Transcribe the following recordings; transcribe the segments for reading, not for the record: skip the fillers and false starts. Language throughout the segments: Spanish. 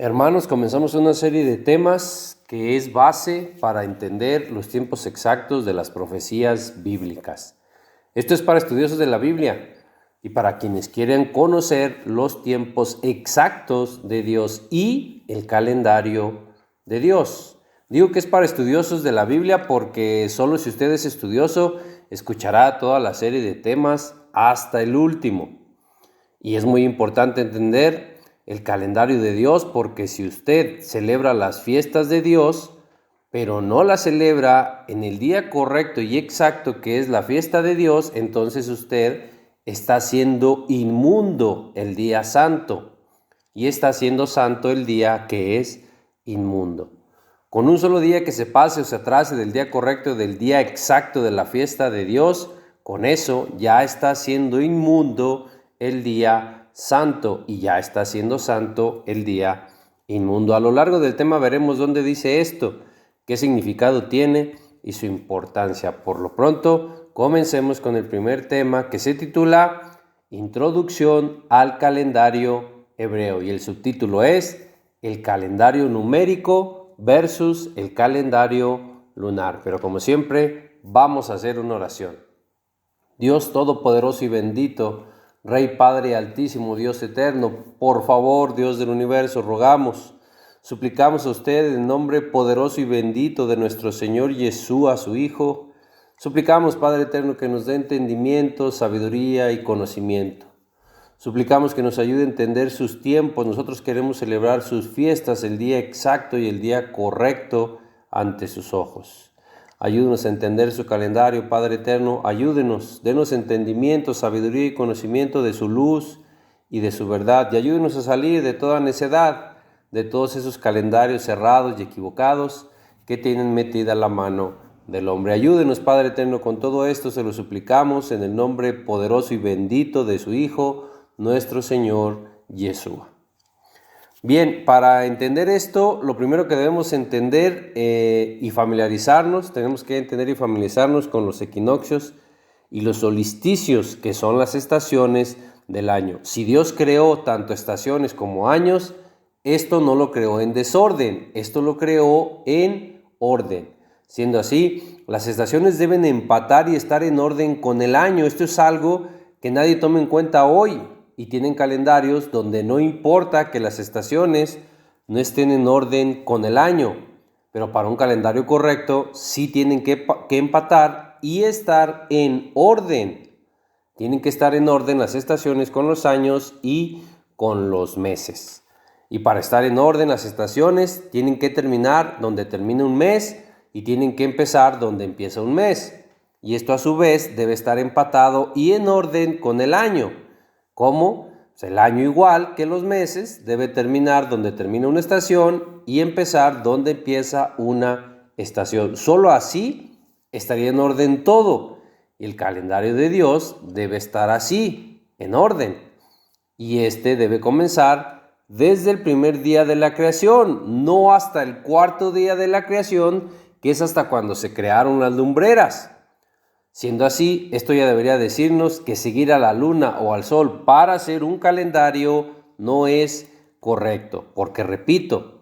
Hermanos, comenzamos una serie de temas que es base para entender los tiempos exactos de las profecías bíblicas. Esto es para estudiosos de la Biblia y para quienes quieren conocer los tiempos exactos de Dios y el calendario de Dios. Digo que es para estudiosos de la Biblia porque solo si usted es estudioso escuchará toda la serie de temas hasta el último. Y es muy importante entender el calendario de Dios, porque si usted celebra las fiestas de Dios, pero no las celebra en el día correcto y exacto que es la fiesta de Dios, entonces usted está haciendo inmundo el día santo y está haciendo santo el día que es inmundo. Con un solo día que se pase o se atrase del día correcto, del día exacto de la fiesta de Dios, con eso ya está haciendo inmundo el día santo y ya está siendo santo el día inmundo. A lo largo del tema veremos dónde dice esto, qué significado tiene y su importancia. Por lo pronto, comencemos con el primer tema que se titula Introducción al calendario hebreo y el subtítulo es El calendario numérico versus el calendario lunar. Pero como siempre, vamos a hacer una oración. Dios todopoderoso y bendito, Rey Padre Altísimo, Dios eterno, por favor, Dios del universo, rogamos, suplicamos a usted en nombre poderoso y bendito de nuestro Señor Yeshua, su Hijo, suplicamos, Padre eterno, que nos dé entendimiento, sabiduría y conocimiento. Suplicamos que nos ayude a entender sus tiempos. Nosotros queremos celebrar sus fiestas, el día exacto y el día correcto ante sus ojos. Ayúdenos a entender su calendario, Padre eterno. Ayúdenos, denos entendimiento, sabiduría y conocimiento de su luz y de su verdad. Y ayúdenos a salir de toda necedad, de todos esos calendarios cerrados y equivocados que tienen metida la mano del hombre. Ayúdenos, Padre eterno, con todo esto se lo suplicamos en el nombre poderoso y bendito de su Hijo, nuestro Señor Yeshua. Bien, para entender esto, lo primero que debemos entender tenemos que entender y familiarizarnos con los equinoccios y los solsticios, que son las estaciones del año. Si Dios creó tanto estaciones como años, esto no lo creó en desorden, esto lo creó en orden. Siendo así, las estaciones deben empatar y estar en orden con el año. Esto es algo que nadie toma en cuenta hoy. Y tienen calendarios donde no importa que las estaciones no estén en orden con el año, pero para un calendario correcto sí tienen que empatar y estar en orden. Tienen que estar en orden las estaciones con los años y con los meses. Y para estar en orden las estaciones tienen que terminar donde termina un mes y tienen que empezar donde empieza un mes. Y esto a su vez debe estar empatado y en orden con el año. ¿Cómo? Pues el año, igual que los meses, debe terminar donde termina una estación y empezar donde empieza una estación. Solo así estaría en orden todo. Y el calendario de Dios debe estar así, en orden. Y este debe comenzar desde el primer día de la creación, no hasta el cuarto día de la creación, que es hasta cuando se crearon las lumbreras. Siendo así, esto ya debería decirnos que seguir a la luna o al sol para hacer un calendario no es correcto, porque repito,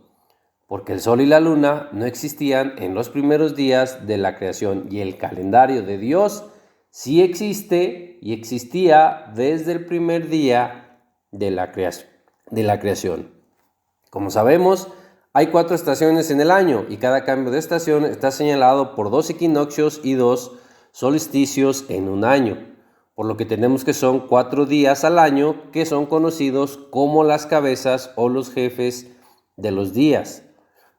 porque el sol y la luna no existían en los primeros días de la creación y el calendario de Dios sí existe y existía desde el primer día de la creación. Como sabemos, hay 4 estaciones en el año y cada cambio de estación está señalado por 2 equinoccios y 2 solsticios en un año, por lo que tenemos que son 4 días al año que son conocidos como las cabezas o los jefes de los días.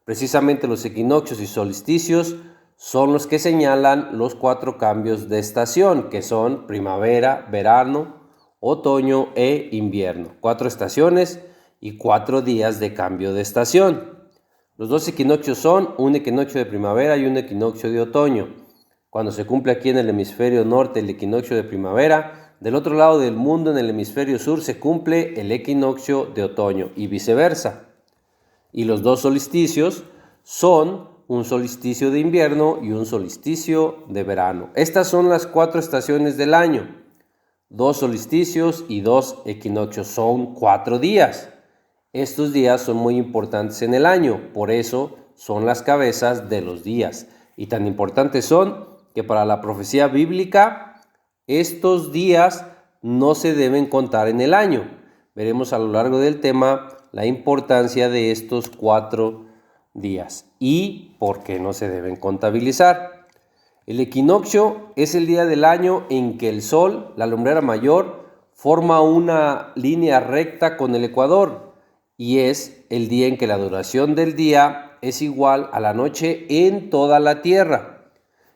Precisamente los equinoccios y solsticios son los que señalan los 4 cambios de estación, que son primavera, verano, otoño e invierno. 4 estaciones y 4 días de cambio de estación. Los 2 equinoccios son un equinoccio de primavera y un equinoccio de otoño. Cuando se cumple aquí en el hemisferio norte el equinoccio de primavera, del otro lado del mundo, en el hemisferio sur, se cumple el equinoccio de otoño y viceversa. Y los 2 solsticios son un solsticio de invierno y un solsticio de verano. Estas son las 4 estaciones del año. 2 solsticios y 2 equinoccios son 4 días. Estos días son muy importantes en el año, por eso son las cabezas de los días. Y tan importantes son que para la profecía bíblica, estos días no se deben contar en el año. Veremos a lo largo del tema la importancia de estos 4 días y por qué no se deben contabilizar. El equinoccio es el día del año en que el Sol, la lumbrera mayor, forma una línea recta con el ecuador y es el día en que la duración del día es igual a la noche en toda la Tierra.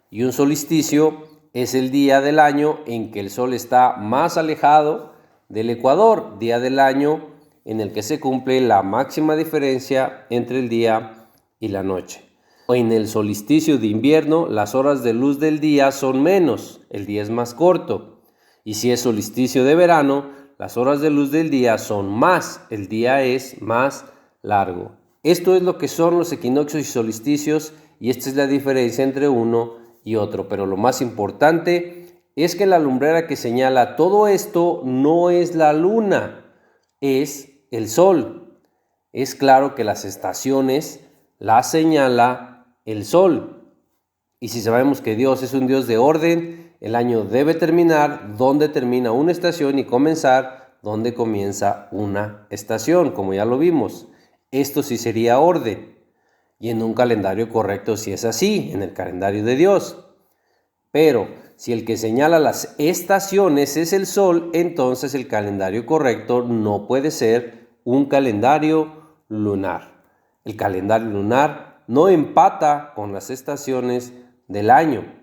Y un solsticio es el día del año en que el Sol está más alejado del ecuador, día del año en el que se cumple la máxima diferencia entre el día y la noche. En el solsticio de invierno, las horas de luz del día son menos, el día es más corto. Y si es solsticio de verano, las horas de luz del día son más, el día es más largo. Esto es lo que son los equinoccios y solsticios, y esta es la diferencia entre uno y otro. Pero lo más importante es que la lumbrera que señala todo esto no es la luna, es el sol. Es claro que las estaciones las señala el sol. Y si sabemos que Dios es un Dios de orden, el año debe terminar donde termina una estación y comenzar donde comienza una estación, como ya lo vimos. Esto sí sería orden. Y en un calendario correcto sí es así, en el calendario de Dios. Pero si el que señala las estaciones es el sol, entonces el calendario correcto no puede ser un calendario lunar. El calendario lunar no empata con las estaciones del año.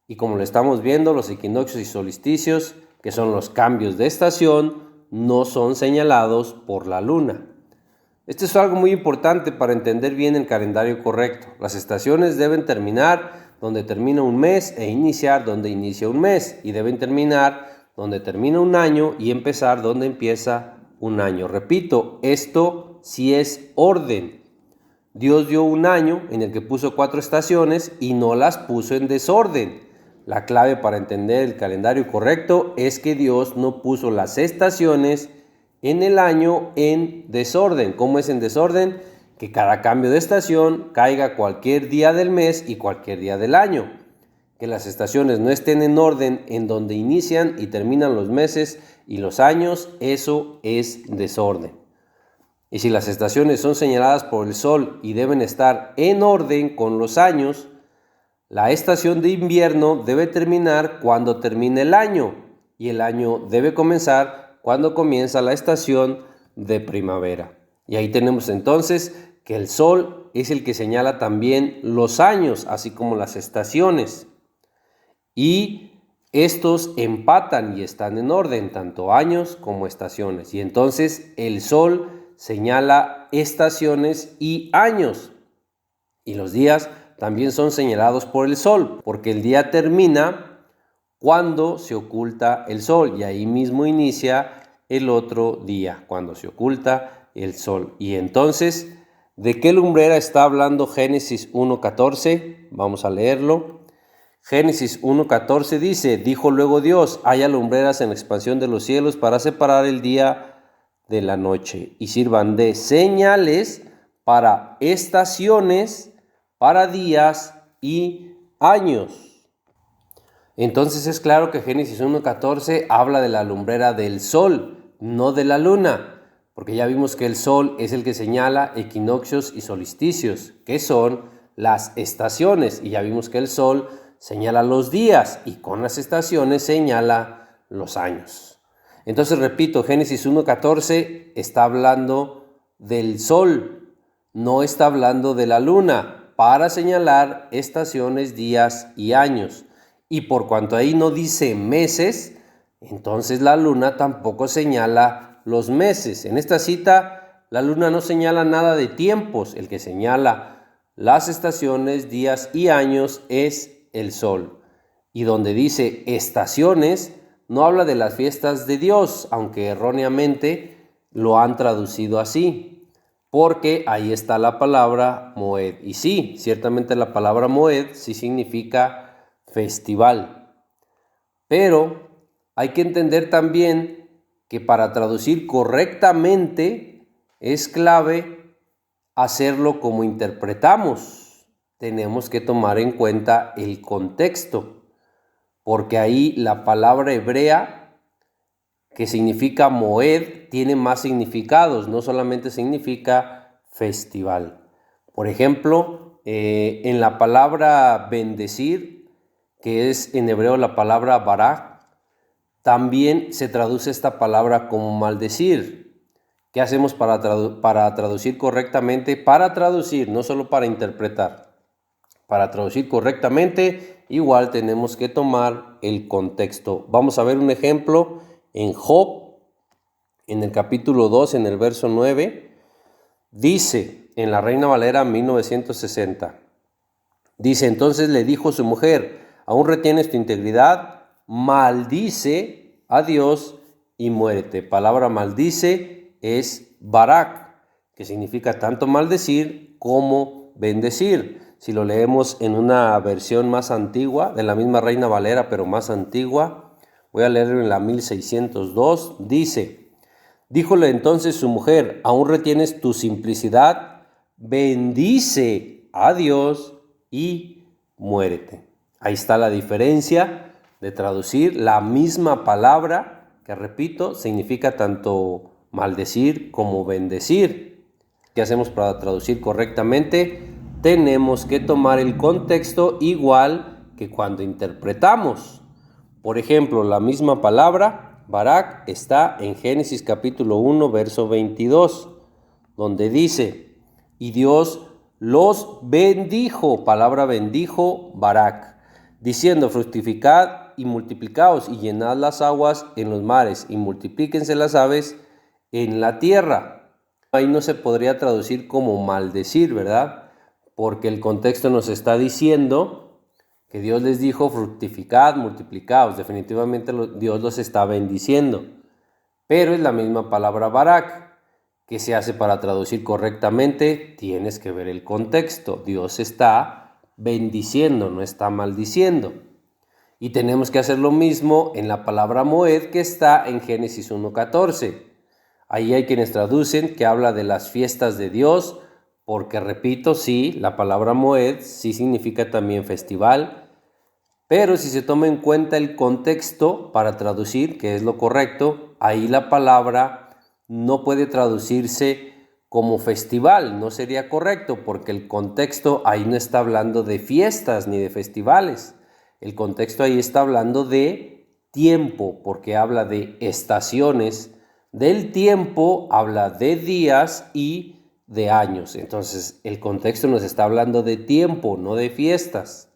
Y como lo estamos viendo, los equinoccios y solsticios, que son los cambios de estación, no son señalados por la luna. Esto es algo muy importante para entender bien el calendario correcto. Las estaciones deben terminar donde termina un mes e iniciar donde inicia un mes. Y deben terminar donde termina un año y empezar donde empieza un año. Repito, esto sí es orden. Dios dio un año en el que puso 4 estaciones y no las puso en desorden. La clave para entender el calendario correcto es que Dios no puso las estaciones en el año en desorden. ¿Cómo es en desorden? Que cada cambio de estación caiga cualquier día del mes y cualquier día del año. Que las estaciones no estén en orden en donde inician y terminan los meses y los años, eso es desorden. Y si las estaciones son señaladas por el sol y deben estar en orden con los años, la estación de invierno debe terminar cuando termine el año y el año debe comenzar cuando comienza la estación de primavera. Y ahí tenemos entonces que el sol es el que señala también los años, así como las estaciones. Y estos empatan y están en orden, tanto años como estaciones. Y entonces el sol señala estaciones y años. Y los días también son señalados por el sol, porque el día termina cuando se oculta el sol y ahí mismo inicia el otro día, cuando se oculta el sol. Y entonces, ¿de qué lumbrera está hablando Génesis 1:14? Vamos a leerlo. Génesis 1:14 dice: dijo luego Dios, haya lumbreras en la expansión de los cielos para separar el día de la noche y sirvan de señales para estaciones, para días y años. Entonces es claro que Génesis 1:14 habla de la lumbrera del sol, no de la luna, porque ya vimos que el sol es el que señala equinoccios y solsticios, que son las estaciones, y ya vimos que el sol señala los días y con las estaciones señala los años. Entonces repito, Génesis 1:14 está hablando del sol, no está hablando de la luna, para señalar estaciones, días y años. Y por cuanto ahí no dice meses, entonces la luna tampoco señala los meses. En esta cita, la luna no señala nada de tiempos, el que señala las estaciones, días y años es el sol. Y donde dice estaciones, no habla de las fiestas de Dios, aunque erróneamente lo han traducido así, porque ahí está la palabra Moed. Y sí, ciertamente la palabra Moed sí significa festival. Pero hay que entender también que para traducir correctamente es clave hacerlo como interpretamos. Tenemos que tomar en cuenta el contexto, porque ahí la palabra hebrea que significa moed tiene más significados, no solamente significa festival. Por ejemplo, en la palabra bendecir, que es en hebreo la palabra barak, también se traduce esta palabra como maldecir. ¿Qué hacemos para traducir correctamente? Para traducir, no solo para interpretar. Para traducir correctamente, igual tenemos que tomar el contexto. Vamos a ver un ejemplo en Job, en el capítulo 2, en el verso 9. Dice, en la Reina Valera 1960, dice, entonces le dijo su mujer, ¿aún retienes tu integridad? Maldice a Dios y muérete. Palabra maldice es barak, que significa tanto maldecir como bendecir. Si lo leemos en una versión más antigua, de la misma Reina Valera, pero más antigua, voy a leerlo en la 1602, dice, díjole entonces su mujer, ¿aún retienes tu simplicidad? Bendice a Dios y muérete. Ahí está la diferencia de traducir la misma palabra, que repito, significa tanto maldecir como bendecir. ¿Qué hacemos para traducir correctamente? Tenemos que tomar el contexto igual que cuando interpretamos. Por ejemplo, la misma palabra, barak, está en Génesis capítulo 1, verso 22, donde dice, y Dios los bendijo, palabra bendijo, barak, diciendo, fructificad y multiplicaos y llenad las aguas en los mares y multiplíquense las aves en la tierra. Ahí no se podría traducir como maldecir, ¿verdad? Porque el contexto nos está diciendo que Dios les dijo fructificad, multiplicaos. Definitivamente Dios los está bendiciendo. Pero es la misma palabra barak. ¿Qué se hace para traducir correctamente? Tienes que ver el contexto. Dios está bendiciendo, no está maldiciendo. Y tenemos que hacer lo mismo en la palabra moed que está en Génesis 1:14. Ahí hay quienes traducen que habla de las fiestas de Dios, porque repito, sí, la palabra moed sí significa también festival, pero si se toma en cuenta el contexto para traducir, que es lo correcto, ahí la palabra no puede traducirse como festival, no sería correcto, porque el contexto ahí no está hablando de fiestas ni de festivales. El contexto ahí está hablando de tiempo, porque habla de estaciones. Del tiempo habla de días y de años. Entonces, el contexto nos está hablando de tiempo, no de fiestas.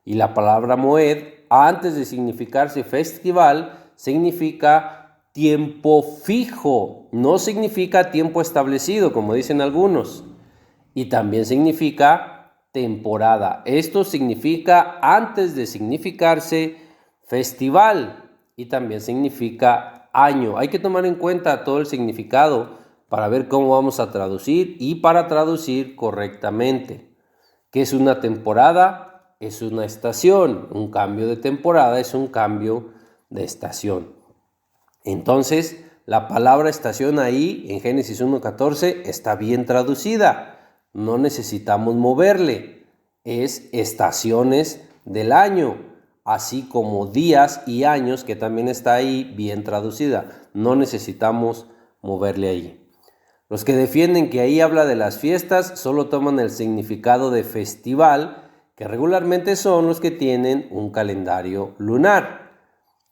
Y la palabra moed, antes de significarse festival, significa tiempo fijo. No significa tiempo establecido, como dicen algunos. Y también significa temporada. Esto significa, antes de significarse festival, y también significa año. Hay que tomar en cuenta todo el significado para ver cómo vamos a traducir y para traducir correctamente. ¿Qué es una temporada? Es una estación. Un cambio de temporada es un cambio de estación. Entonces, la palabra estación ahí en Génesis 1:14 está bien traducida. No necesitamos moverle. Es estaciones del año, así como días y años, que también está ahí bien traducida. No necesitamos moverle ahí. Los que defienden que ahí habla de las fiestas solo toman el significado de festival, que regularmente son los que tienen un calendario lunar.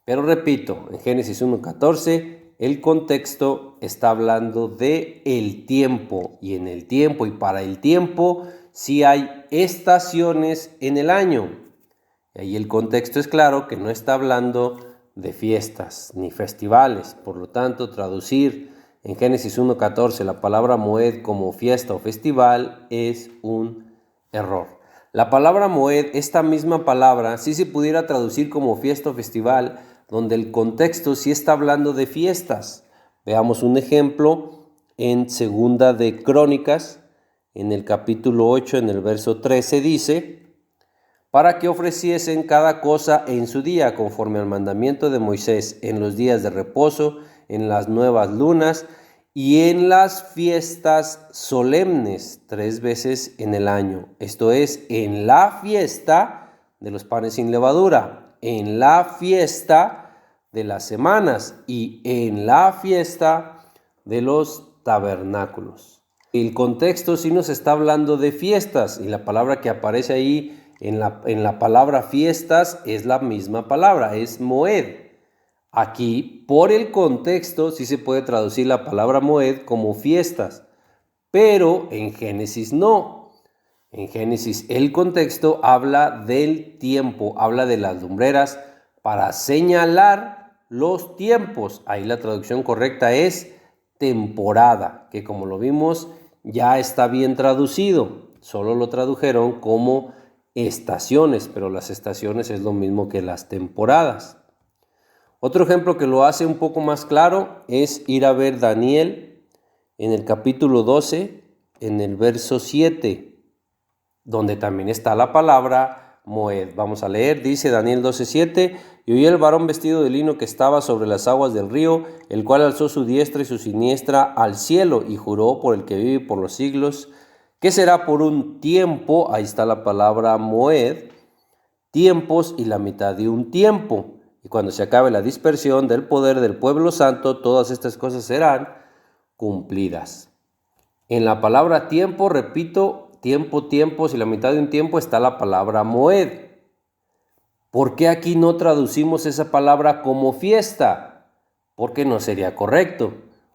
Pero repito, en Génesis 1:14 el contexto está hablando de el tiempo, y en el tiempo y para el tiempo sí hay estaciones en el año. Y ahí el contexto es claro que no está hablando de fiestas ni festivales. Por lo tanto, traducir en Génesis 1:14 la palabra moed como fiesta o festival es un error. La palabra moed, esta misma palabra, sí se pudiera traducir como fiesta o festival, donde el contexto sí está hablando de fiestas. Veamos un ejemplo en Segunda de Crónicas, en el capítulo 8, en el verso 13, dice, para que ofreciesen cada cosa en su día, conforme al mandamiento de Moisés, en los días de reposo, en las nuevas lunas y en las fiestas solemnes 3 veces en el año. Esto es, en la fiesta de los panes sin levadura, en la fiesta de las semanas y en la fiesta de los tabernáculos. El contexto sí nos está hablando de fiestas y la palabra que aparece ahí en la palabra fiestas es la misma palabra, es moed. Aquí, por el contexto, sí se puede traducir la palabra moed como fiestas, pero en Génesis no. En Génesis el contexto habla del tiempo, habla de las lumbreras para señalar los tiempos. Ahí la traducción correcta es temporada, que como lo vimos ya está bien traducido. Solo lo tradujeron como estaciones, pero las estaciones es lo mismo que las temporadas. Otro ejemplo que lo hace un poco más claro es ir a ver Daniel en el capítulo 12, en el verso 7, donde también está la palabra moed. Vamos a leer, dice Daniel 12:7, y oí el varón vestido de lino que estaba sobre las aguas del río, el cual alzó su diestra y su siniestra al cielo y juró por el que vive por los siglos, que será por un tiempo, ahí está la palabra moed, tiempos y la mitad de un tiempo. Y cuando se acabe la dispersión del poder del pueblo santo, todas estas cosas serán cumplidas. En la palabra tiempo, repito, tiempo, tiempos y la mitad de un tiempo está la palabra moed. ¿Por qué aquí no traducimos esa palabra como fiesta? Porque no sería correcto.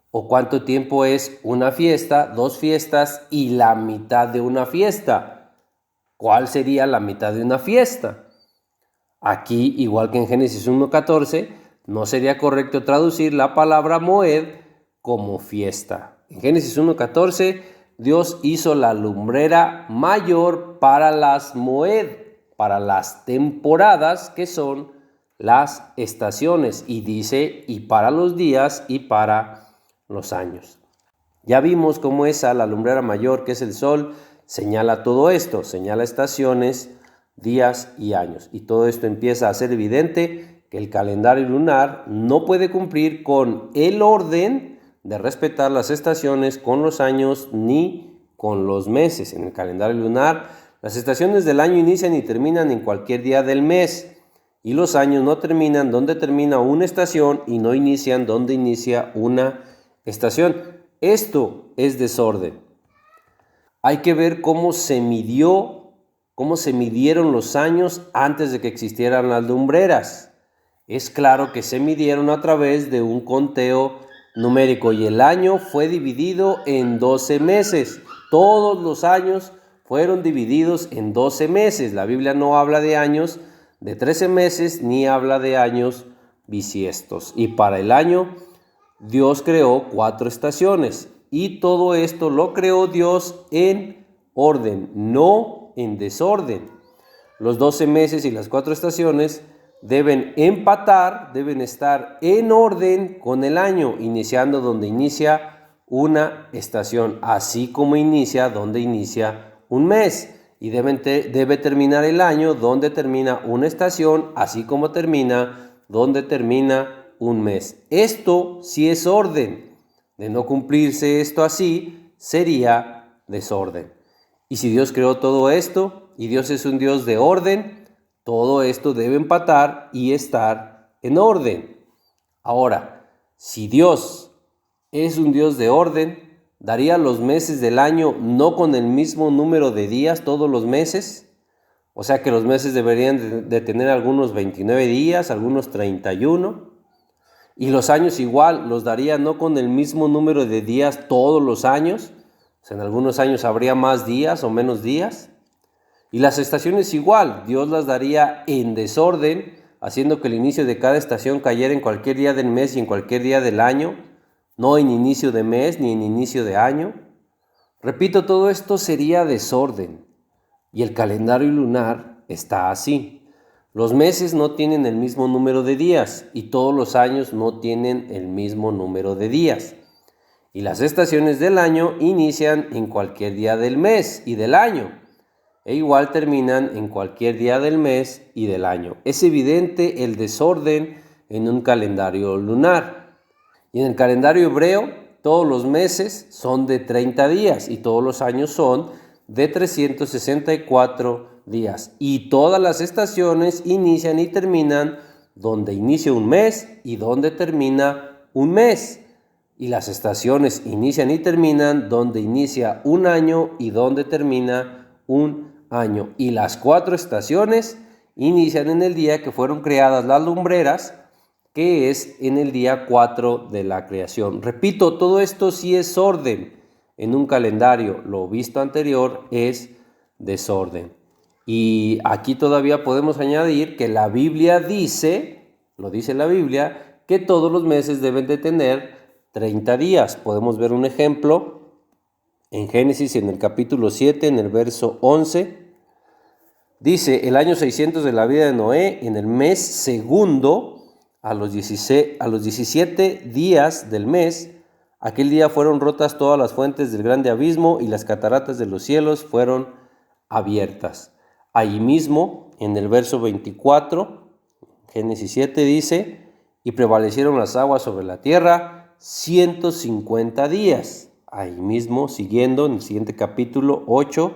¿O cuánto tiempo es una fiesta, 2 fiestas y la mitad de una fiesta? ¿Cuál sería la mitad de una fiesta? Aquí, igual que en Génesis 1:14, no sería correcto traducir la palabra moed como fiesta. En Génesis 1:14, Dios hizo la lumbrera mayor para las moed, para las temporadas, que son las estaciones, y dice, y para los días y para los años. Ya vimos cómo la lumbrera mayor, que es el sol, señala todo esto, señala estaciones, días y años. Y todo esto empieza a ser evidente que el calendario lunar no puede cumplir con el orden de respetar las estaciones con los años ni con los meses. En el calendario lunar, las estaciones del año inician y terminan en cualquier día del mes, y los años no terminan donde termina una estación y no inician donde inicia una estación. Esto es desorden. Hay que ver cómo se midieron los años antes de que existieran las lumbreras. Es claro que se midieron a través de un conteo numérico y el año fue dividido en 12 meses. Todos los años fueron divididos en 12 meses. La Biblia no habla de años de 13 meses ni habla de años bisiestos. Y para el año, Dios creó 4 estaciones y todo esto lo creó Dios en orden, no en desorden. Los 12 meses y las 4 estaciones deben empatar, deben estar en orden con el año, iniciando donde inicia una estación, así como inicia donde inicia un mes. Y debe terminar el año donde termina una estación, así como termina donde termina un mes. Esto sí es orden. De no cumplirse esto así, sería desorden. Y si Dios creó todo esto, y Dios es un Dios de orden, todo esto debe empatar y estar en orden. Ahora, si Dios es un Dios de orden, ¿daría los meses del año no con el mismo número de días todos los meses? O sea que los meses deberían de tener algunos 29 días, algunos 31. Y los años igual, los daría no con el mismo número de días todos los años. O sea, en algunos años habría más días o menos días. Y las estaciones igual, Dios las daría en desorden, haciendo que el inicio de cada estación cayera en cualquier día del mes y en cualquier día del año, no en inicio de mes ni en inicio de año. Repito, todo esto sería desorden. Y el calendario lunar está así. Los meses no tienen el mismo número de días y todos los años no tienen el mismo número de días. Y las estaciones del año inician en cualquier día del mes y del año, e igual terminan en cualquier día del mes y del año. Es evidente el desorden en un calendario lunar. Y en el calendario hebreo, todos los meses son de 30 días y todos los años son de 364 días. Y todas las estaciones inician y terminan donde inicia un mes y donde termina un mes. Y las estaciones inician y terminan donde inicia un año y donde termina un año. Y las 4 estaciones inician en el día que fueron creadas las lumbreras, que es en el día 4 de la creación. Repito, todo esto sí es orden en un calendario. Lo visto anterior es desorden. Y aquí todavía podemos añadir que la Biblia dice, lo dice la Biblia, que todos los meses deben de tener 30 días. Podemos ver un ejemplo en Génesis, en el capítulo 7, en el verso 11. Dice, el año 600 de la vida de Noé, en el mes segundo, a los 17 días del mes, aquel día fueron rotas todas las fuentes del grande abismo y las cataratas de los cielos fueron abiertas. Allí mismo, en el verso 24, Génesis 7 dice, y prevalecieron las aguas sobre la tierra 150 días. Ahí mismo, siguiendo, en el siguiente capítulo 8,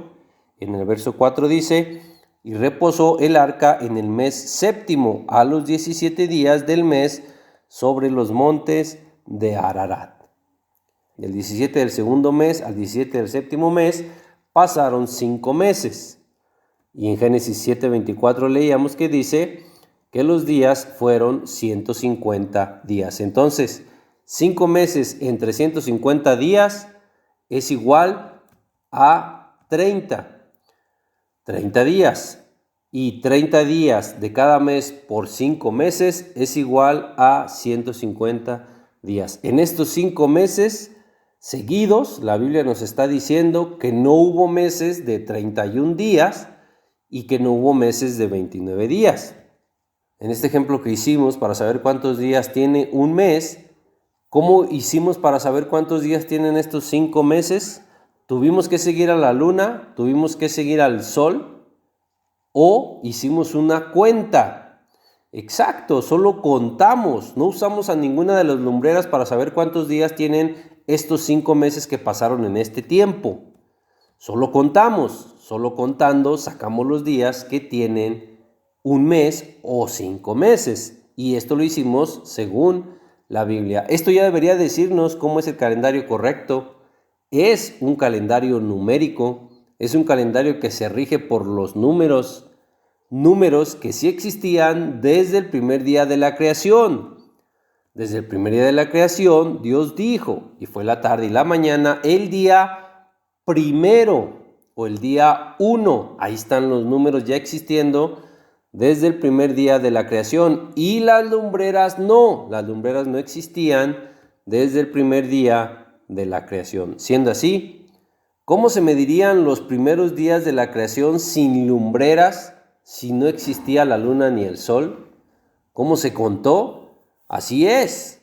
en el verso 4 dice, y reposó el arca en el mes séptimo, a los 17 días del mes, sobre los montes de Ararat. Del 17 del segundo mes al 17 del séptimo mes pasaron 5 meses. Y en Génesis 7:24 leíamos que dice que los días fueron 150 días. Entonces, 5 meses entre 150 días es igual a 30 días. Y 30 días de cada mes por 5 meses es igual a 150 días. En estos 5 meses seguidos, la Biblia nos está diciendo que no hubo meses de 31 días y que no hubo meses de 29 días. En este ejemplo que hicimos para saber cuántos días tiene un mes, ¿cómo hicimos para saber cuántos días tienen estos 5 meses? ¿Tuvimos que seguir a la luna? ¿Tuvimos que seguir al sol? ¿O hicimos una cuenta? Exacto, solo contamos, no usamos a ninguna de las lumbreras para saber cuántos días tienen estos 5 meses que pasaron en este tiempo. Solo contamos, solo contando sacamos los días que tienen un mes o 5 meses. Y esto lo hicimos según la Biblia. Esto ya debería decirnos cómo es el calendario correcto. Es un calendario numérico, es un calendario que se rige por los números que sí existían desde el primer día de la creación. Desde el primer día de la creación, Dios dijo, y fue la tarde y la mañana, el día primero o el día 1. Ahí están los números ya existiendo desde el primer día de la creación. Y las lumbreras no existían desde el primer día de la creación. Siendo así, ¿cómo se medirían los primeros días de la creación sin lumbreras, si no existía la luna ni el sol? ¿Cómo se contó? Así es,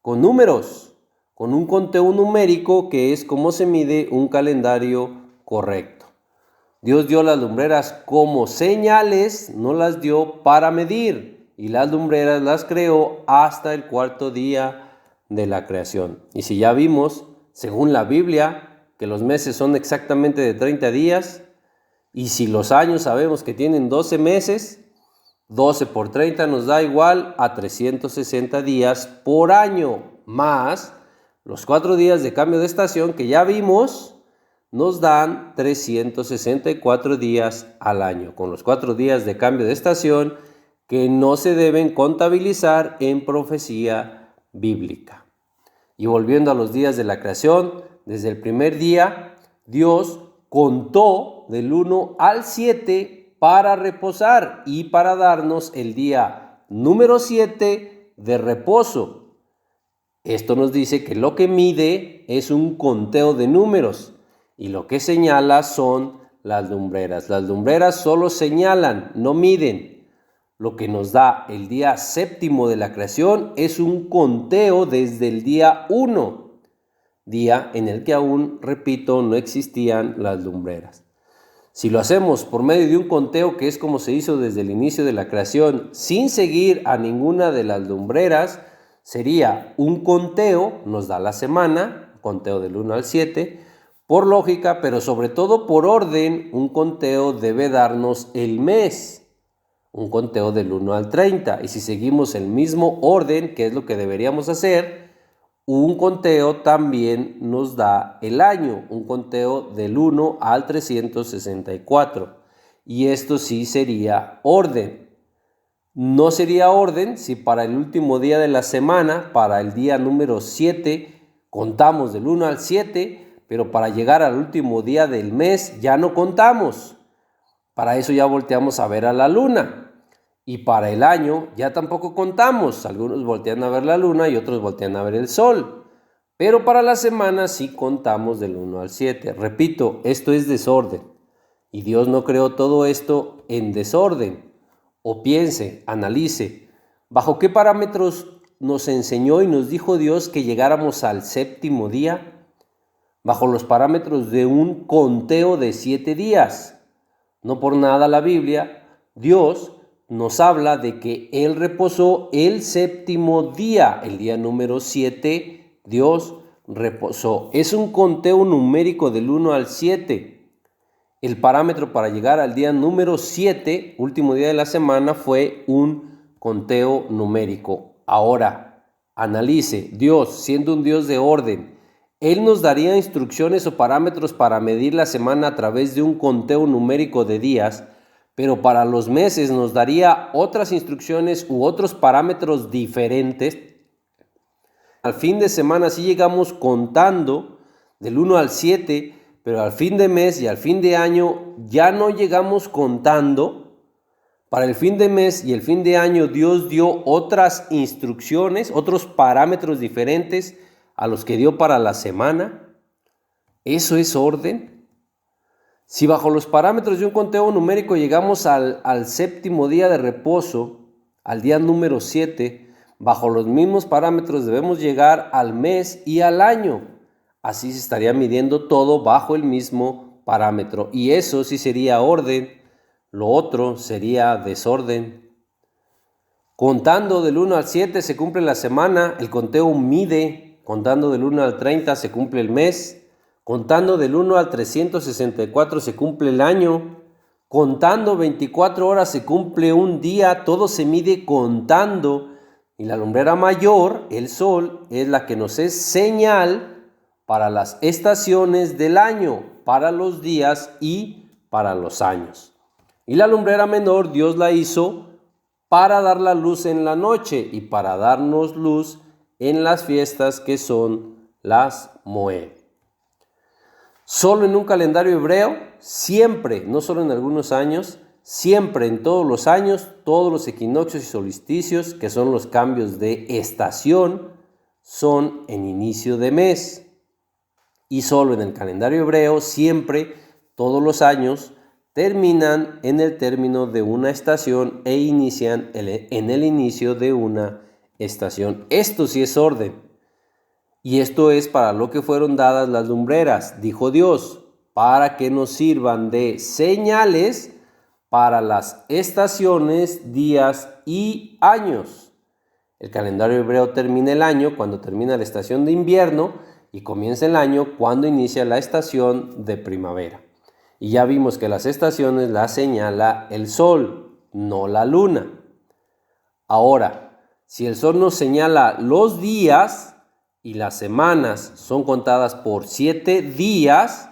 con números, con un conteo numérico, que es como se mide un calendario correcto. Dios dio las lumbreras como señales, no las dio para medir, y las lumbreras las creó hasta el 4.º día de la creación. Y si ya vimos, según la Biblia, que los meses son exactamente de 30 días, y si los años sabemos que tienen 12 meses, 12 por 30 nos da igual a 360 días por año, más los 4 días de cambio de estación que ya vimos, nos dan 364 días al año, con los 4 días de cambio de estación que no se deben contabilizar en profecía bíblica. Y volviendo a los días de la creación, desde el primer día, Dios contó del 1 al 7 para reposar y para darnos el día número 7 de reposo. Esto nos dice que lo que mide es un conteo de números y lo que señala son las lumbreras. Las lumbreras solo señalan, no miden. Lo que nos da el día séptimo de la creación es un conteo desde el día 1, día en el que aún, repito, no existían las lumbreras. Si lo hacemos por medio de un conteo, que es como se hizo desde el inicio de la creación, sin seguir a ninguna de las lumbreras, Sería un conteo, nos da la semana, conteo del 1 al 7, por lógica, pero sobre todo por orden, un conteo debe darnos el mes, un conteo del 1 al 30. Y si seguimos el mismo orden, que es lo que deberíamos hacer, un conteo también nos da el año, un conteo del 1 al 364. Y esto sí sería orden. No sería orden si para el último día de la semana, para el día número 7, contamos del 1 al 7, pero para llegar al último día del mes ya no contamos. Para eso ya volteamos a ver a la luna. Y para el año ya tampoco contamos. Algunos voltean a ver la luna y otros voltean a ver el sol. Pero para la semana sí contamos del 1 al 7. Repito, esto es desorden. Y Dios no creó todo esto en desorden. O piense, analice, ¿bajo qué parámetros nos enseñó y nos dijo Dios que llegáramos al séptimo día? Bajo los parámetros de un conteo de 7 días. No por nada la Biblia, Dios nos habla de que Él reposó el séptimo día. El día número 7, Dios reposó. Es un conteo numérico del 1 al 7. El parámetro para llegar al día número 7, último día de la semana, fue un conteo numérico. Ahora, analice, Dios, siendo un Dios de orden, Él nos daría instrucciones o parámetros para medir la semana a través de un conteo numérico de días, pero para los meses nos daría otras instrucciones u otros parámetros diferentes. Al fin de semana sí llegamos contando del 1 al 7, pero al fin de mes y al fin de año ya no llegamos contando. Para el fin de mes y el fin de año Dios dio otras instrucciones, otros parámetros diferentes a los que dio para la semana. ¿Eso es orden? Si bajo los parámetros de un conteo numérico llegamos al séptimo día de reposo, al día número 7, bajo los mismos parámetros debemos llegar al mes y al año. Así se estaría midiendo todo bajo el mismo parámetro. Y eso sí sería orden, lo otro sería desorden. Contando del 1 al 7 se cumple la semana, el conteo mide. Contando del 1 al 30 se cumple el mes. Contando del 1 al 364 se cumple el año. Contando 24 horas se cumple un día. Todo se mide contando. Y la lumbrera mayor, el sol, es la que nos es señal para las estaciones del año, para los días y para los años. Y la lumbrera menor Dios la hizo para dar la luz en la noche y para darnos luz en las fiestas que son las Moed. Solo en un calendario hebreo, siempre, no solo en algunos años, siempre en todos los años, todos los equinoccios y solsticios, que son los cambios de estación, son en inicio de mes. Y solo en el calendario hebreo, siempre, todos los años, terminan en el término de una estación e inician en el inicio de una estación. Esto sí es orden. Y esto es para lo que fueron dadas las lumbreras, dijo Dios, para que nos sirvan de señales para las estaciones, días y años. El calendario hebreo termina el año cuando termina la estación de invierno y comienza el año cuando inicia la estación de primavera. Y ya vimos que las estaciones las señala el sol, no la luna. Ahora, si el sol nos señala los días y las semanas son contadas por 7 días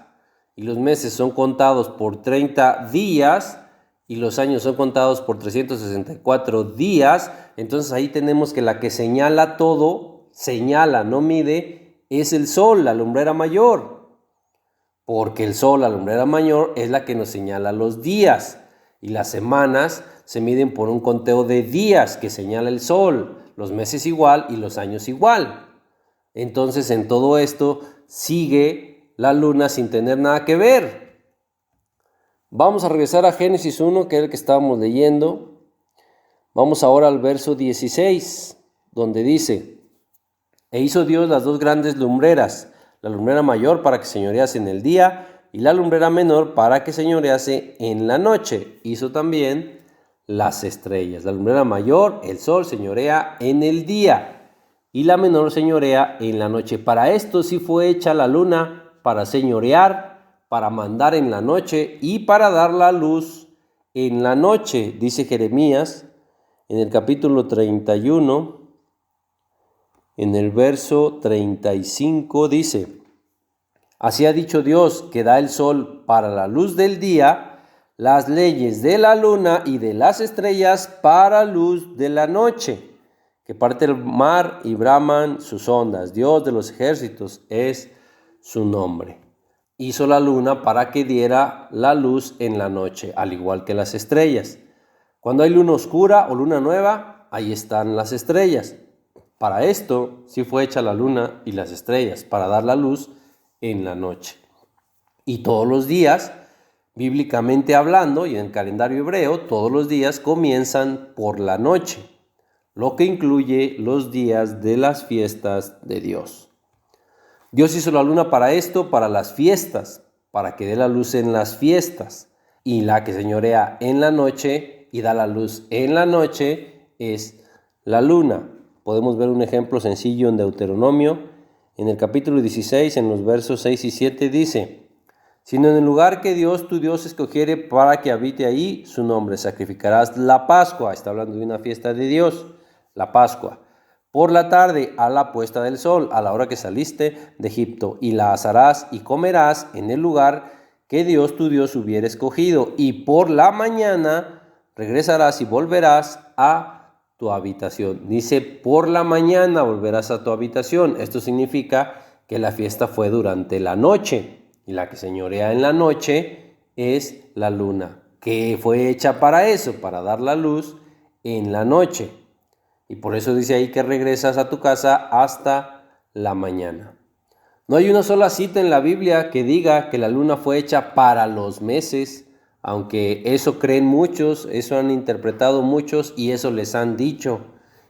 y los meses son contados por 30 días y los años son contados por 364 días, entonces ahí tenemos que la que señala todo, señala, no mide, es el sol, la lumbrera mayor. Porque el sol, la lumbrera mayor, es la que nos señala los días. Y las semanas se miden por un conteo de días que señala el sol. Los meses igual y los años igual. Entonces en todo esto sigue la luna sin tener nada que ver. Vamos a regresar a Génesis 1, que es el que estábamos leyendo. Vamos ahora al verso 16, donde dice: E hizo Dios las dos grandes lumbreras, la lumbrera mayor para que señorease en el día y la lumbrera menor para que señorease en la noche. Hizo también las estrellas. La lumbrera mayor, el sol, señorea en el día y la menor señorea en la noche. Para esto sí fue hecha la luna, para señorear, para mandar en la noche y para dar la luz en la noche, dice Jeremías en el capítulo 31, en el verso 35 dice: Así ha dicho Dios, que da el sol para la luz del día, las leyes de la luna y de las estrellas para luz de la noche, que parte el mar y braman sus ondas. Dios de los ejércitos es su nombre. Hizo la luna para que diera la luz en la noche, al igual que las estrellas. Cuando hay luna oscura o luna nueva, ahí están las estrellas. Para esto sí fue hecha la luna y las estrellas, para dar la luz en la noche. Y todos los días, bíblicamente hablando y en el calendario hebreo, todos los días comienzan por la noche, lo que incluye los días de las fiestas de Dios. Dios hizo la luna para esto, para las fiestas, para que dé la luz en las fiestas. Y la que señorea en la noche y da la luz en la noche es la luna. Podemos ver un ejemplo sencillo en Deuteronomio. En el capítulo 16, en los versos 6 y 7 dice: Sino en el lugar que Dios tu Dios escogiere para que habite ahí su nombre, sacrificarás la Pascua. Está hablando de una fiesta de Dios, la Pascua. Por la tarde, a la puesta del sol, a la hora que saliste de Egipto, y la asarás y comerás en el lugar que Dios tu Dios hubiera escogido. Y por la mañana regresarás y volverás a tu habitación. Dice, por la mañana volverás a tu habitación. Esto significa que la fiesta fue durante la noche, y la que señorea en la noche es la luna, que fue hecha para eso, para dar la luz en la noche. Y por eso dice ahí que regresas a tu casa hasta la mañana. No hay una sola cita en la Biblia que diga que la luna fue hecha para los meses, aunque eso creen muchos, eso han interpretado muchos y eso les han dicho.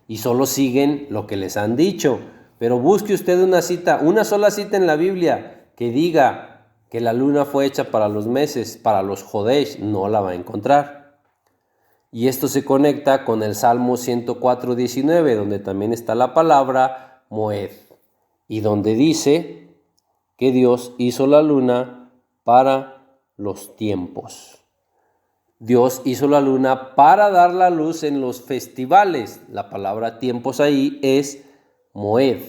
Y solo siguen lo que les han dicho. Pero busque usted una cita, una sola cita en la Biblia que diga que la luna fue hecha para los meses, para los Jodesh, no la va a encontrar. Y esto se conecta con el Salmo 104:19, donde también está la palabra Moed, y donde dice que Dios hizo la luna para los tiempos. Dios hizo la luna para dar la luz en los festivales. La palabra tiempos ahí es Moed,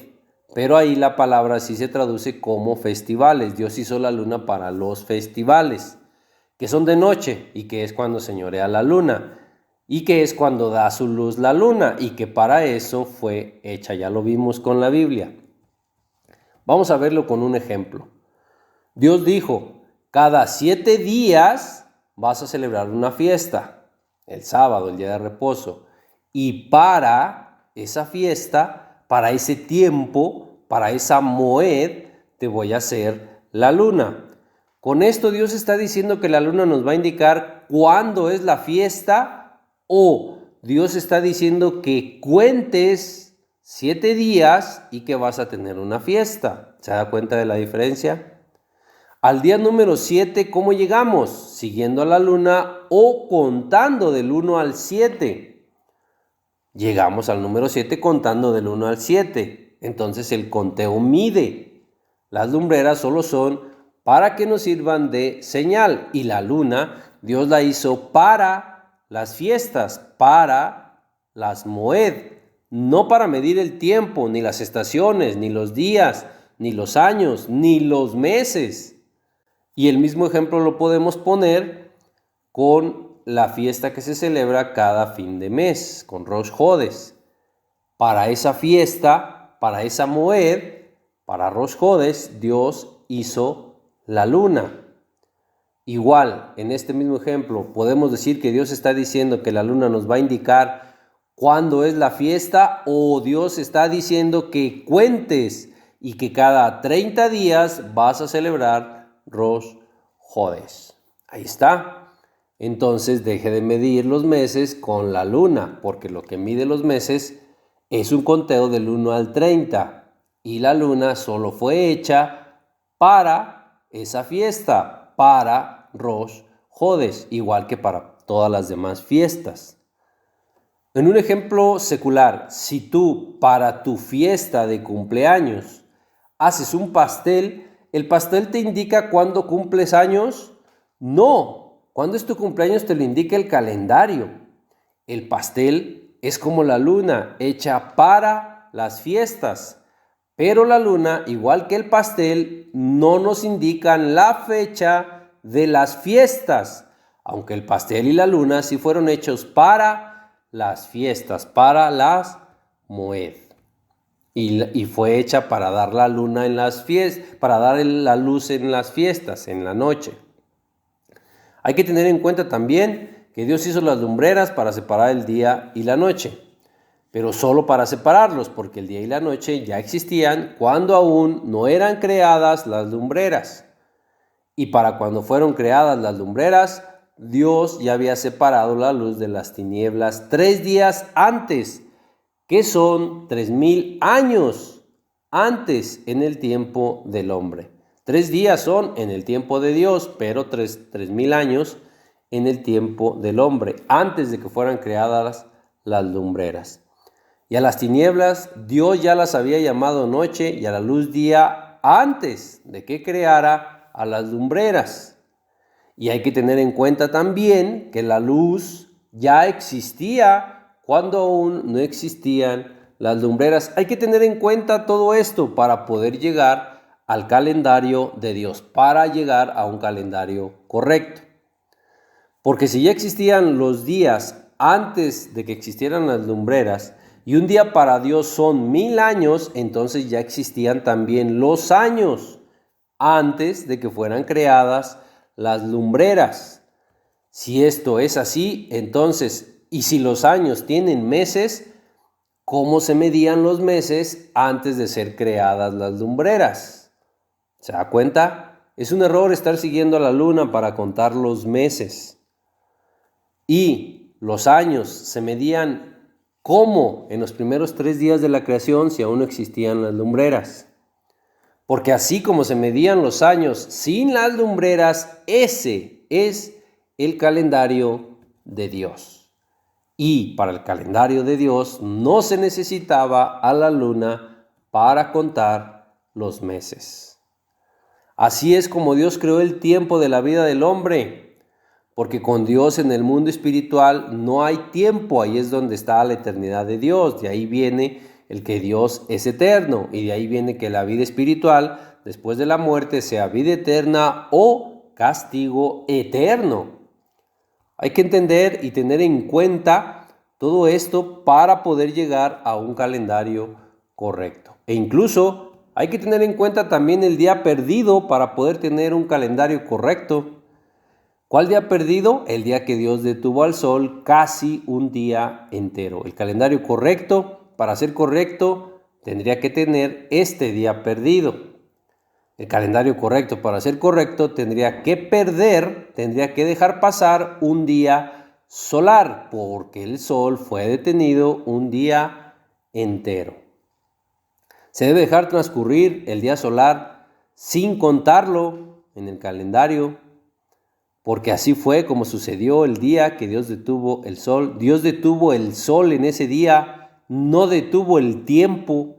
pero ahí la palabra sí se traduce como festivales. Dios hizo la luna para los festivales, que son de noche y que es cuando señorea la luna. Y que es cuando da su luz la luna, y que para eso fue hecha. Ya lo vimos con la Biblia. Vamos a verlo con un ejemplo. Dios dijo, cada 7 días vas a celebrar una fiesta, el sábado, el día de reposo. Y para esa fiesta, para ese tiempo, para esa moed, te voy a hacer la luna. Con esto Dios está diciendo que la luna nos va a indicar cuándo es la fiesta, o Dios está diciendo que cuentes 7 días y que vas a tener una fiesta. ¿Se da cuenta de la diferencia? Al día número 7, ¿cómo llegamos? Siguiendo a la luna o contando del 1 al 7. Llegamos al número 7 contando del 1 al 7. Entonces el conteo mide. Las lumbreras solo son para que nos sirvan de señal. Y la luna, Dios la hizo para las fiestas, para las moed, no para medir el tiempo, ni las estaciones, ni los días, ni los años, ni los meses. Y el mismo ejemplo lo podemos poner con la fiesta que se celebra cada fin de mes, con Rosh Hodesh. Para esa fiesta, para esa moed, para Rosh Hodesh, Dios hizo la luna. Igual, en este mismo ejemplo, podemos decir que Dios está diciendo que la luna nos va a indicar cuándo es la fiesta, o Dios está diciendo que cuentes y que cada 30 días vas a celebrar Rosh Hodesh. Ahí está. Entonces deje de medir los meses con la luna, porque lo que mide los meses es un conteo del 1 al 30 y la luna solo fue hecha para esa fiesta, para Rosh Hodesh, igual que para todas las demás fiestas. En un ejemplo secular, si tú para tu fiesta de cumpleaños haces un pastel, ¿el pastel te indica cuándo cumples años? No, cuando es tu cumpleaños te lo indica el calendario. El pastel es como la luna, hecha para las fiestas. Pero la luna, igual que el pastel, no nos indican la fecha de las fiestas, aunque el pastel y la luna sí fueron hechos para las fiestas, para las Moed. Y fue hecha para dar la luna en las fiestas, para dar la luz en las fiestas, en la noche. Hay que tener en cuenta también que Dios hizo las lumbreras para separar el día y la noche, pero solo para separarlos, porque el día y la noche ya existían cuando aún no eran creadas las lumbreras. Y para cuando fueron creadas las lumbreras, Dios ya había separado la luz de las tinieblas 3 días antes, que son 3000 años antes en el tiempo del hombre. 3 días son en el tiempo de Dios, pero 3000 años en el tiempo del hombre, antes de que fueran creadas las lumbreras. Y a las tinieblas Dios ya las había llamado noche y a la luz día antes de que creara a las lumbreras. Y hay que tener en cuenta también que la luz ya existía cuando aún no existían las lumbreras. Hay que tener en cuenta todo esto para poder llegar al calendario de Dios, para llegar a un calendario correcto. Porque si ya existían los días antes de que existieran las lumbreras, y un día para Dios son 1000 años, entonces ya existían también los años antes de que fueran creadas las lumbreras. Si esto es así, entonces, y si los años tienen meses, ¿cómo se medían los meses antes de ser creadas las lumbreras? ¿Se da cuenta? Es un error estar siguiendo a la luna para contar los meses. Y los años se medían ¿cómo? En los primeros 3 días de la creación, si aún no existían las lumbreras. Porque así como se medían los años sin las lumbreras, ese es el calendario de Dios. Y para el calendario de Dios no se necesitaba a la luna para contar los meses. Así es como Dios creó el tiempo de la vida del hombre. Porque con Dios en el mundo espiritual no hay tiempo, ahí es donde está la eternidad de Dios. De ahí viene el que Dios es eterno y de ahí viene que la vida espiritual después de la muerte sea vida eterna o castigo eterno. Hay que entender y tener en cuenta todo esto para poder llegar a un calendario correcto. E incluso hay que tener en cuenta también el día perdido para poder tener un calendario correcto. ¿Cuál día perdido? El día que Dios detuvo al sol casi un día entero. El calendario correcto, para ser correcto, tendría que tener este día perdido. El calendario correcto, para ser correcto, tendría que dejar pasar un día solar, porque el sol fue detenido un día entero. Se debe dejar transcurrir el día solar sin contarlo en el calendario, porque así fue como sucedió el día que Dios detuvo el sol. Dios detuvo el sol en ese día, no detuvo el tiempo.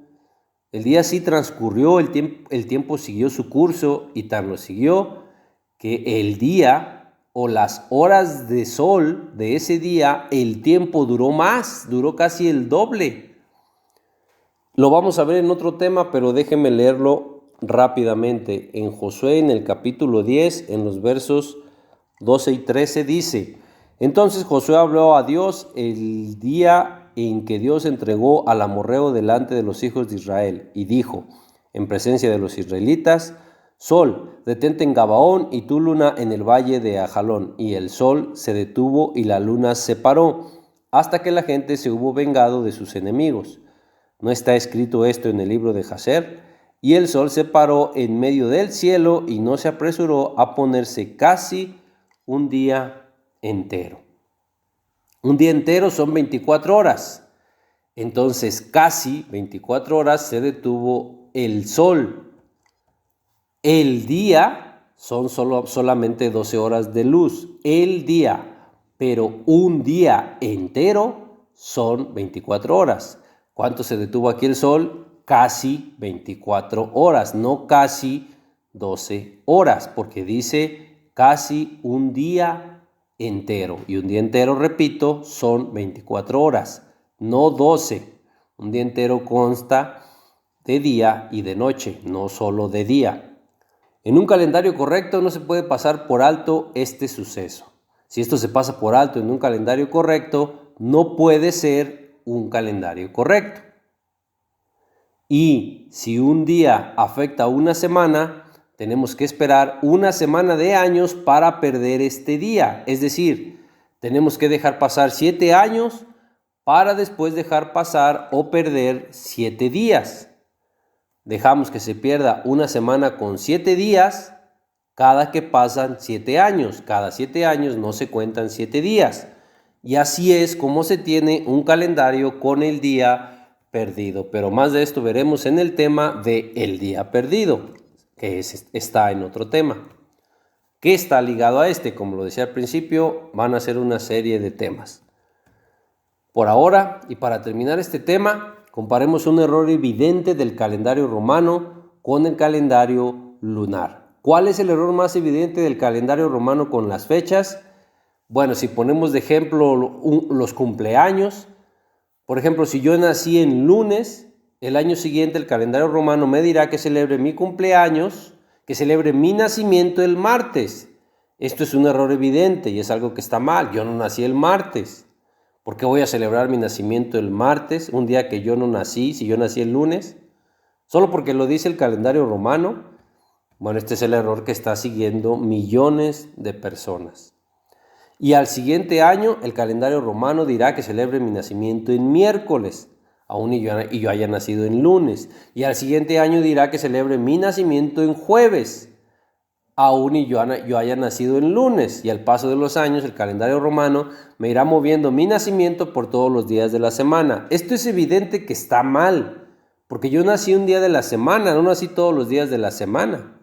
El día sí transcurrió, el tiempo siguió su curso y tan lo siguió que el día o las horas de sol de ese día, el tiempo duró más, duró casi el doble. Lo vamos a ver en otro tema, pero déjenme leerlo rápidamente. En Josué, en el capítulo 10, en los versos 12 y 13 dice: Entonces Josué habló a Dios el día en que Dios entregó al amorreo delante de los hijos de Israel, y dijo, en presencia de los israelitas: Sol, detente en Gabaón, y tú luna en el valle de Ajalón. Y el sol se detuvo y la luna se paró, hasta que la gente se hubo vengado de sus enemigos. ¿No está escrito esto en el libro de Jaser? Y el sol se paró en medio del cielo y no se apresuró a ponerse casi un día entero. Un día entero son 24 horas. Entonces casi 24 horas se detuvo el sol. El día son solamente 12 horas de luz. El día, pero un día entero son 24 horas. ¿Cuánto se detuvo aquí el sol? Casi 24 horas, no casi 12 horas, porque dice casi un día entero. Y un día entero, repito, son 24 horas, no 12. Un día entero consta de día y de noche, no solo de día. En un calendario correcto no se puede pasar por alto este suceso. Si esto se pasa por alto en un calendario correcto, no puede ser un calendario correcto. Y si un día afecta a una semana, tenemos que esperar una semana de años para perder este día. Es decir, tenemos que dejar pasar 7 años para después dejar pasar o perder 7 días. Dejamos que se pierda una semana con 7 días cada que pasan 7 años. Cada 7 años no se cuentan 7 días. Y así es como se tiene un calendario con el día perdido. Pero más de esto veremos en el tema de el día perdido, que está en otro tema. ¿Qué está ligado a este? Como lo decía al principio, van a ser una serie de temas. Por ahora, y para terminar este tema, comparemos un error evidente del calendario romano con el calendario lunar. ¿Cuál es el error más evidente del calendario romano con las fechas? Bueno, si ponemos de ejemplo los cumpleaños, por ejemplo, si yo nací en lunes, el año siguiente el calendario romano me dirá que celebre mi cumpleaños, que celebre mi nacimiento el martes. Esto es un error evidente y es algo que está mal. Yo no nací el martes. ¿Por qué voy a celebrar mi nacimiento el martes, un día que yo no nací, si yo nací el lunes? ¿Solo porque lo dice el calendario romano? Bueno, este es el error que está siguiendo millones de personas. Y al siguiente año, el calendario romano dirá que celebre mi nacimiento en miércoles, aún y yo haya nacido en lunes. Y al siguiente año dirá que celebre mi nacimiento en jueves, aún y yo haya nacido en lunes. Y al paso de los años, el calendario romano me irá moviendo mi nacimiento por todos los días de la semana. Esto es evidente que está mal, porque yo nací un día de la semana, no nací todos los días de la semana.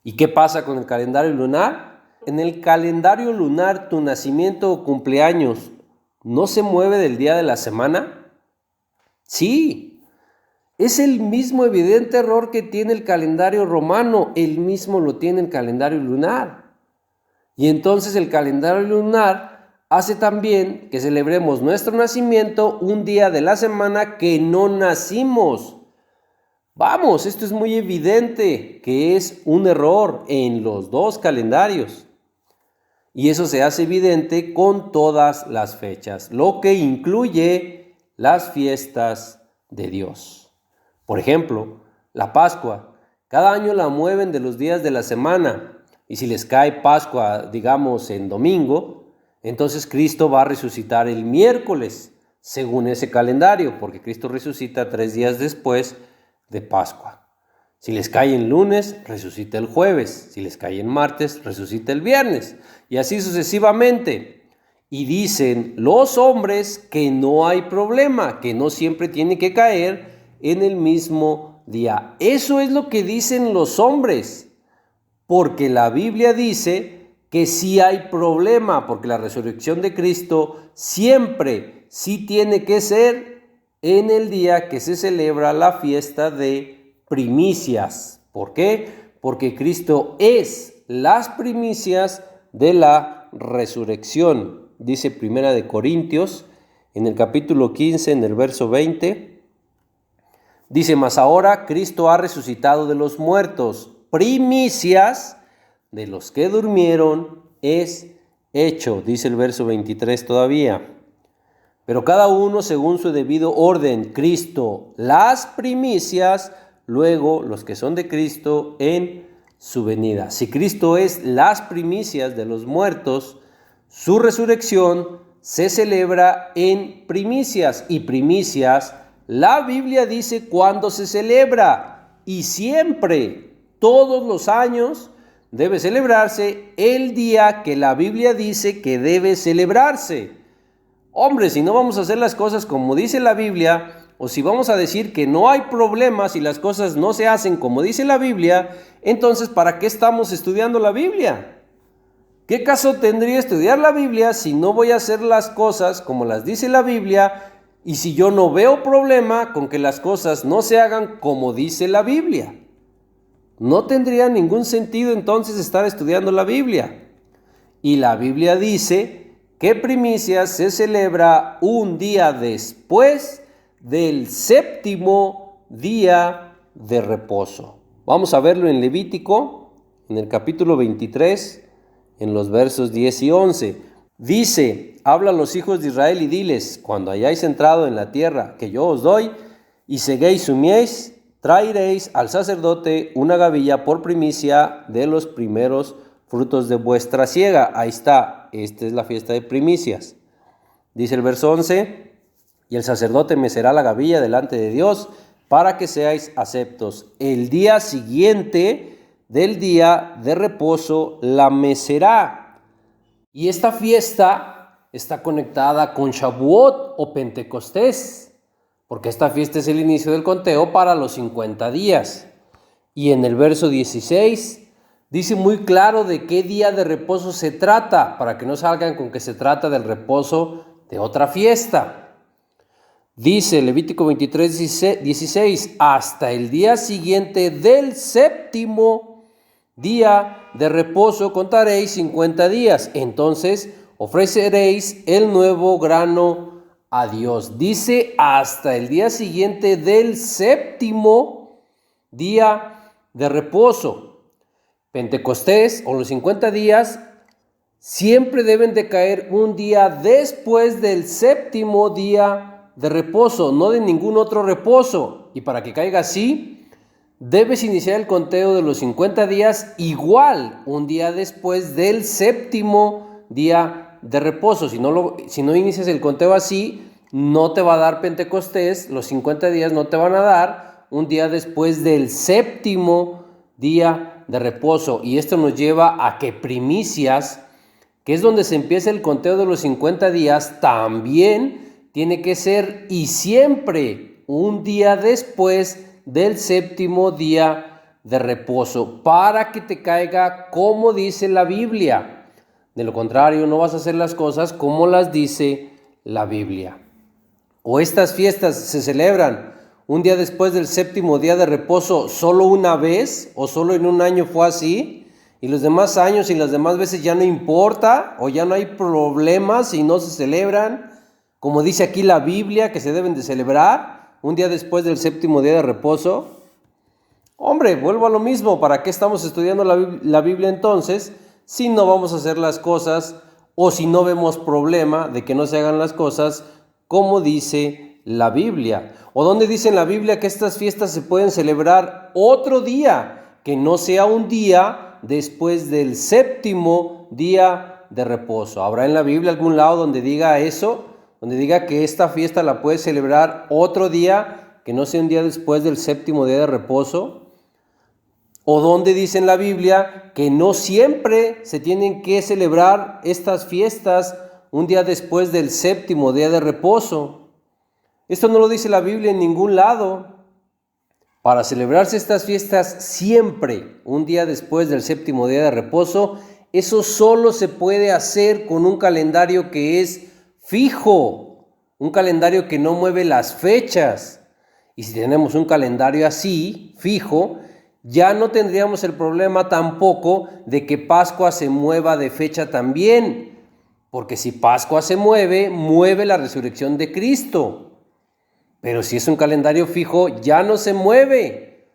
¿Y qué pasa con el calendario lunar? En el calendario lunar, tu nacimiento o cumpleaños no se mueve del día de la semana. Sí. Es el mismo evidente error que tiene el calendario romano, el mismo lo tiene el calendario lunar. Y entonces el calendario lunar hace también que celebremos nuestro nacimiento un día de la semana que no nacimos. Vamos, esto es muy evidente que es un error en los dos calendarios. Y eso se hace evidente con todas las fechas, lo que incluye las fiestas de Dios. Por ejemplo, la Pascua, cada año la mueven de los días de la semana, y si les cae Pascua, digamos, en domingo, entonces Cristo va a resucitar el miércoles, según ese calendario, porque Cristo resucita 3 días después de Pascua. Si les cae en lunes, resucita el jueves. Si les cae en martes, resucita el viernes. Y así sucesivamente. Y dicen los hombres que no hay problema, que no siempre tiene que caer en el mismo día. Eso es lo que dicen los hombres, porque la Biblia dice que sí hay problema, porque la resurrección de Cristo siempre sí tiene que ser en el día que se celebra la fiesta de primicias. ¿Por qué? Porque Cristo es las primicias de la resurrección. Dice Primera de Corintios, en el capítulo 15, en el verso 20, dice: mas ahora Cristo ha resucitado de los muertos, primicias de los que durmieron es hecho. Dice el verso 23 todavía. Pero cada uno según su debido orden, Cristo las primicias, luego los que son de Cristo en su venida. Si Cristo es las primicias de los muertos, su resurrección se celebra en primicias, y primicias la Biblia dice cuándo se celebra, y siempre, todos los años, debe celebrarse el día que la Biblia dice que debe celebrarse. Hombre, si no vamos a hacer las cosas como dice la Biblia, o si vamos a decir que no hay problemas y las cosas no se hacen como dice la Biblia, entonces ¿para qué estamos estudiando la Biblia? ¿Qué caso tendría estudiar la Biblia si no voy a hacer las cosas como las dice la Biblia y si yo no veo problema con que las cosas no se hagan como dice la Biblia? No tendría ningún sentido entonces estar estudiando la Biblia. Y la Biblia dice que primicias se celebra un día después del séptimo día de reposo. Vamos a verlo en Levítico, en el capítulo 23, en los versos 10 y 11. Dice: habla a los hijos de Israel y diles: cuando hayáis entrado en la tierra que yo os doy, y seguéis su mies, traeréis al sacerdote una gavilla por primicia de los primeros frutos de vuestra siega. Ahí está, esta es la fiesta de primicias. Dice el verso 11: y el sacerdote mecerá la gavilla delante de Dios para que seáis aceptos. El día siguiente del día de reposo la mecerá. Y esta fiesta está conectada con Shavuot o Pentecostés, porque esta fiesta es el inicio del conteo para los 50 días. Y en el verso 16 dice muy claro de qué día de reposo se trata, para que no salgan con que se trata del reposo de otra fiesta. Dice Levítico 23, 16, hasta el día siguiente del séptimo día de reposo contaréis 50 días. Entonces ofreceréis el nuevo grano a Dios. Dice hasta el día siguiente del séptimo día de reposo. Pentecostés o los 50 días siempre deben de caer un día después del séptimo día de reposo, no de ningún otro reposo. Y para que caiga así, debes iniciar el conteo de los 50 días igual un día después del séptimo día de reposo. Si no inicias el conteo así, no te va a dar Pentecostés, los 50 días no te van a dar un día después del séptimo día de reposo. Y esto nos lleva a que primicias, que es donde se empieza el conteo de los 50 días, también tiene que ser y siempre un día después del séptimo día de reposo, para que te caiga como dice la Biblia. De lo contrario, no vas a hacer las cosas como las dice la Biblia. O estas fiestas se celebran un día después del séptimo día de reposo solo una vez, o solo en un año fue así, y los demás años y las demás veces ya no importa, o ya no hay problemas y no se celebran, como dice aquí la Biblia, que se deben de celebrar un día después del séptimo día de reposo. Hombre, vuelvo a lo mismo. ¿Para qué estamos estudiando la Biblia entonces si no vamos a hacer las cosas o si no vemos problema de que no se hagan las cosas como dice la Biblia? ¿O dónde dice en la Biblia que estas fiestas se pueden celebrar otro día que no sea un día después del séptimo día de reposo? ¿Habrá en la Biblia algún lado donde diga eso? Donde diga que esta fiesta la puedes celebrar otro día que no sea un día después del séptimo día de reposo. ¿O donde dice en la Biblia que no siempre se tienen que celebrar estas fiestas un día después del séptimo día de reposo? Esto no lo dice la Biblia en ningún lado. Para celebrarse estas fiestas siempre un día después del séptimo día de reposo, eso solo se puede hacer con un calendario que es fijo, un calendario que no mueve las fechas. Y si tenemos un calendario así, fijo, ya no tendríamos el problema tampoco de que Pascua se mueva de fecha también, porque si Pascua se mueve, mueve la resurrección de Cristo. Pero si es un calendario fijo, ya no se mueve.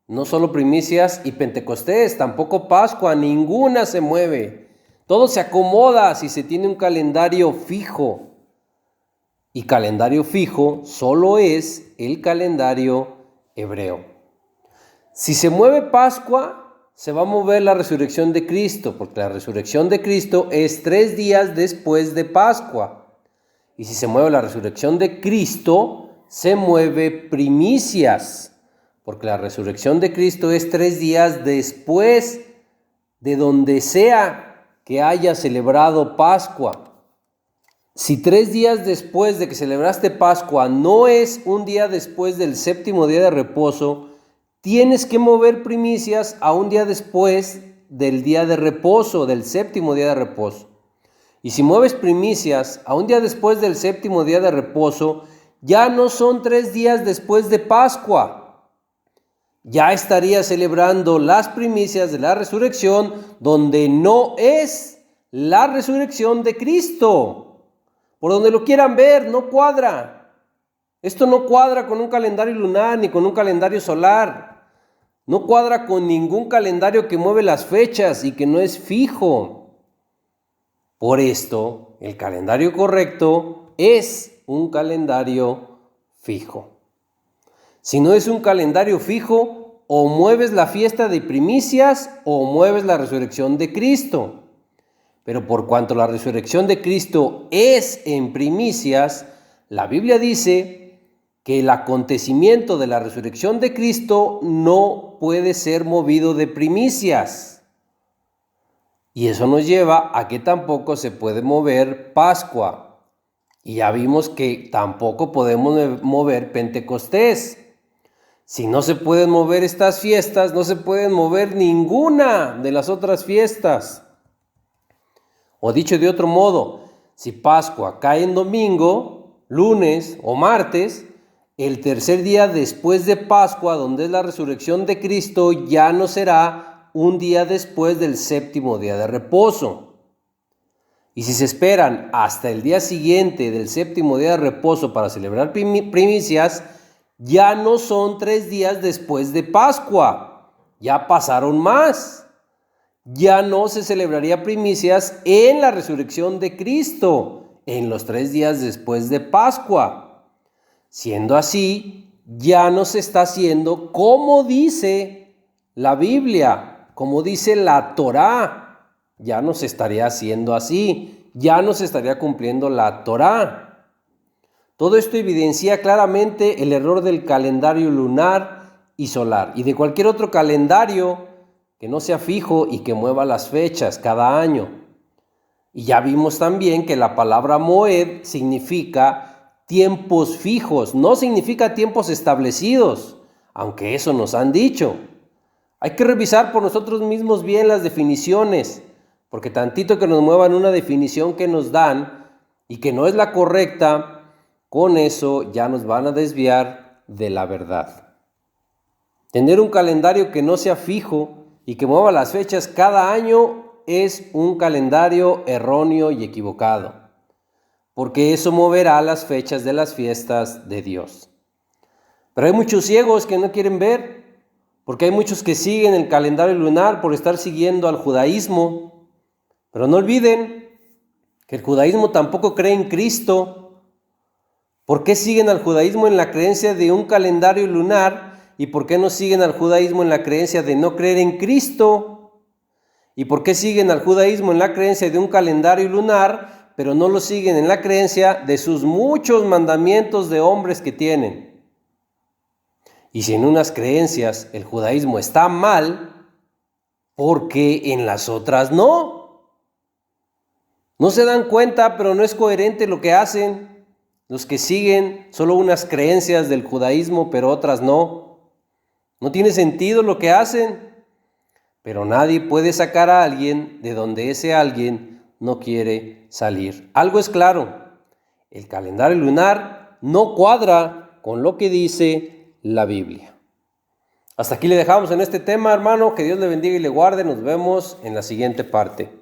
No solo primicias y Pentecostés, tampoco Pascua, ninguna se mueve. Todo se acomoda si se tiene un calendario fijo. Y calendario fijo solo es el calendario hebreo. Si se mueve Pascua, se va a mover la resurrección de Cristo, porque la resurrección de Cristo es 3 días después de Pascua. Y si se mueve la resurrección de Cristo, se mueve primicias, porque la resurrección de Cristo es 3 días después de donde sea que haya celebrado Pascua. Si 3 días después de que celebraste Pascua no es un día después del séptimo día de reposo, tienes que mover primicias a un día después del día de reposo, del séptimo día de reposo. Y si mueves primicias a un día después del séptimo día de reposo, ya no son 3 días después de Pascua. Ya estaría celebrando las primicias de la resurrección, donde no es la resurrección de Cristo. Por donde lo quieran ver, no cuadra. Esto no cuadra con un calendario lunar ni con un calendario solar. No cuadra con ningún calendario que mueve las fechas y que no es fijo. Por esto, el calendario correcto es un calendario fijo. Si no es un calendario fijo, o mueves la fiesta de primicias o mueves la resurrección de Cristo. Pero por cuanto la resurrección de Cristo es en primicias, la Biblia dice que el acontecimiento de la resurrección de Cristo no puede ser movido de primicias. Y eso nos lleva a que tampoco se puede mover Pascua. Y ya vimos que tampoco podemos mover Pentecostés. Si no se pueden mover estas fiestas, no se pueden mover ninguna de las otras fiestas. O dicho de otro modo, si Pascua cae en domingo, lunes o martes, el tercer día después de Pascua, donde es la resurrección de Cristo, ya no será un día después del séptimo día de reposo. Y si se esperan hasta el día siguiente del séptimo día de reposo para celebrar primicias, ya no son 3 días después de Pascua, ya pasaron más. Ya no se celebraría primicias en la resurrección de Cristo, en los 3 días después de Pascua. Siendo así, ya no se está haciendo como dice la Biblia, como dice la Torá. Ya no se estaría haciendo así, ya no se estaría cumpliendo la Torá. Todo esto evidencia claramente el error del calendario lunar y solar y de cualquier otro calendario que no sea fijo y que mueva las fechas cada año. Y ya vimos también que la palabra moed significa tiempos fijos, no significa tiempos establecidos, aunque eso nos han dicho. Hay que revisar por nosotros mismos bien las definiciones, porque tantito que nos muevan una definición que nos dan y que no es la correcta, con eso ya nos van a desviar de la verdad. Tener un calendario que no sea fijo y que mueva las fechas cada año es un calendario erróneo y equivocado, porque eso moverá las fechas de las fiestas de Dios. Pero hay muchos ciegos que no quieren ver, porque hay muchos que siguen el calendario lunar por estar siguiendo al judaísmo. Pero no olviden que el judaísmo tampoco cree en Cristo. ¿Por qué siguen al judaísmo en la creencia de un calendario lunar? ¿Y por qué no siguen al judaísmo en la creencia de no creer en Cristo? ¿Y por qué siguen al judaísmo en la creencia de un calendario lunar, pero no lo siguen en la creencia de sus muchos mandamientos de hombres que tienen? Y si en unas creencias el judaísmo está mal, ¿por qué en las otras no? No se dan cuenta, pero no es coherente lo que hacen. Los que siguen solo unas creencias del judaísmo, pero otras no. No tiene sentido lo que hacen, pero nadie puede sacar a alguien de donde ese alguien no quiere salir. Algo es claro, el calendario lunar no cuadra con lo que dice la Biblia. Hasta aquí le dejamos en este tema, hermano. Que Dios le bendiga y le guarde. Nos vemos en la siguiente parte.